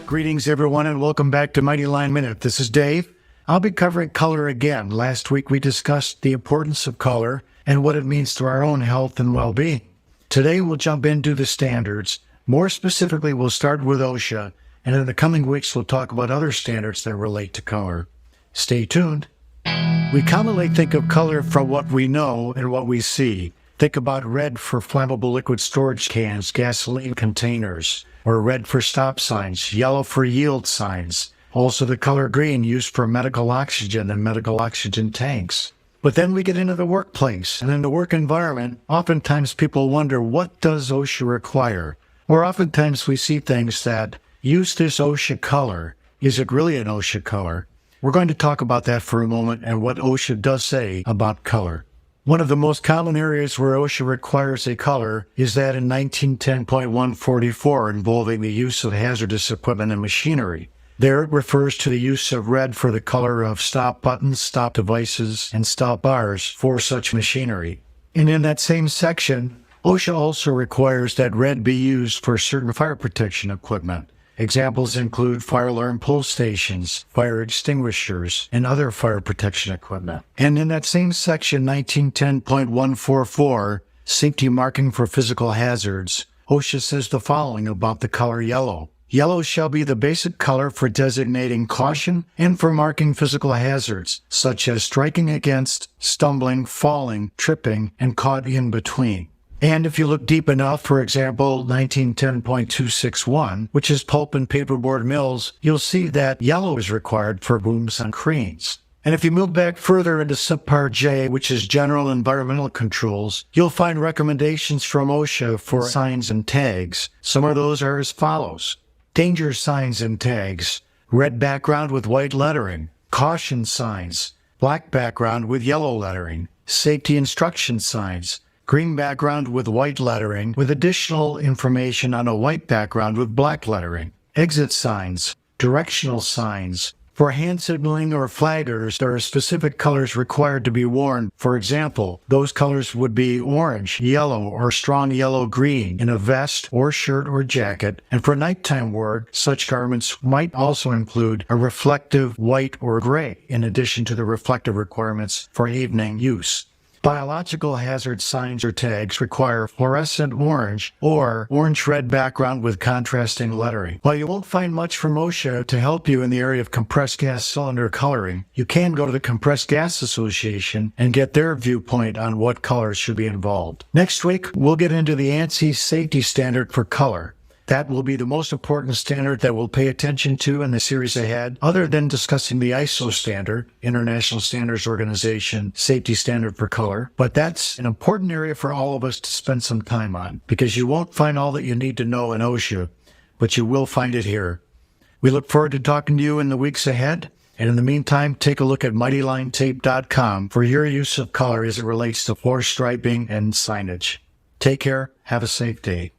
Greetings everyone and welcome back to Mighty Line Minute. This is Dave. I'll be covering color again. Last week we discussed the importance of color and what it means to our own health and well-being. Today we'll jump into the standards. More specifically, we'll start with OSHA, and in the coming weeks we'll talk about other standards that relate to color. Stay tuned. We commonly think of color from what we know and what we see. Think about red for flammable liquid storage cans, gasoline containers, or red for stop signs, yellow for yield signs. Also the color green used for medical oxygen and medical oxygen tanks. But then we get into the workplace, and in the work environment, oftentimes people wonder, what does OSHA require? Or oftentimes we see things that use this OSHA color. Is it really an OSHA color? We're going to talk about that for a moment and what OSHA does say about color. One of the most common areas where OSHA requires a color is that in 1910.144 involving the use of hazardous equipment and machinery. There it refers to the use of red for the color of stop buttons, stop devices, and stop bars for such machinery. And in that same section, OSHA also requires that red be used for certain fire protection equipment. Examples include fire alarm pull stations, fire extinguishers, and other fire protection equipment. And in that same section, 1910.144, safety marking for physical hazards, OSHA says the following about the color yellow. Yellow shall be the basic color for designating caution and for marking physical hazards, such as striking against, stumbling, falling, tripping, and caught in between. And if you look deep enough, for example, 1910.261, which is pulp and paperboard mills, you'll see that yellow is required for booms and cranes. And if you move back further into subpart J, which is general environmental controls, you'll find recommendations from OSHA for signs and tags. Some of those are as follows. Danger signs and tags, red background with white lettering. Caution signs, black background with yellow lettering. Safety instruction signs, green background with white lettering with additional information on a white background with black lettering. Exit signs, directional signs. For hand signaling or flaggers, there are specific colors required to be worn. For example, those colors would be orange, yellow, or strong yellow-green in a vest or shirt or jacket. And for nighttime work, such garments might also include a reflective white or gray, in addition to the reflective requirements for evening use. Biological hazard signs or tags require fluorescent orange or orange-red background with contrasting lettering. While you won't find much from OSHA to help you in the area of compressed gas cylinder coloring, you can go to the Compressed Gas Association and get their viewpoint on what colors should be involved. Next week, we'll get into the ANSI safety standard for color. That will be the most important standard that we'll pay attention to in the series ahead, other than discussing the ISO standard, International Standards Organization Safety Standard for Color. But that's an important area for all of us to spend some time on, because you won't find all that you need to know in OSHA, but you will find it here. We look forward to talking to you in the weeks ahead. And in the meantime, take a look at MightyLineTape.com for your use of color as it relates to floor striping and signage. Take care. Have a safe day.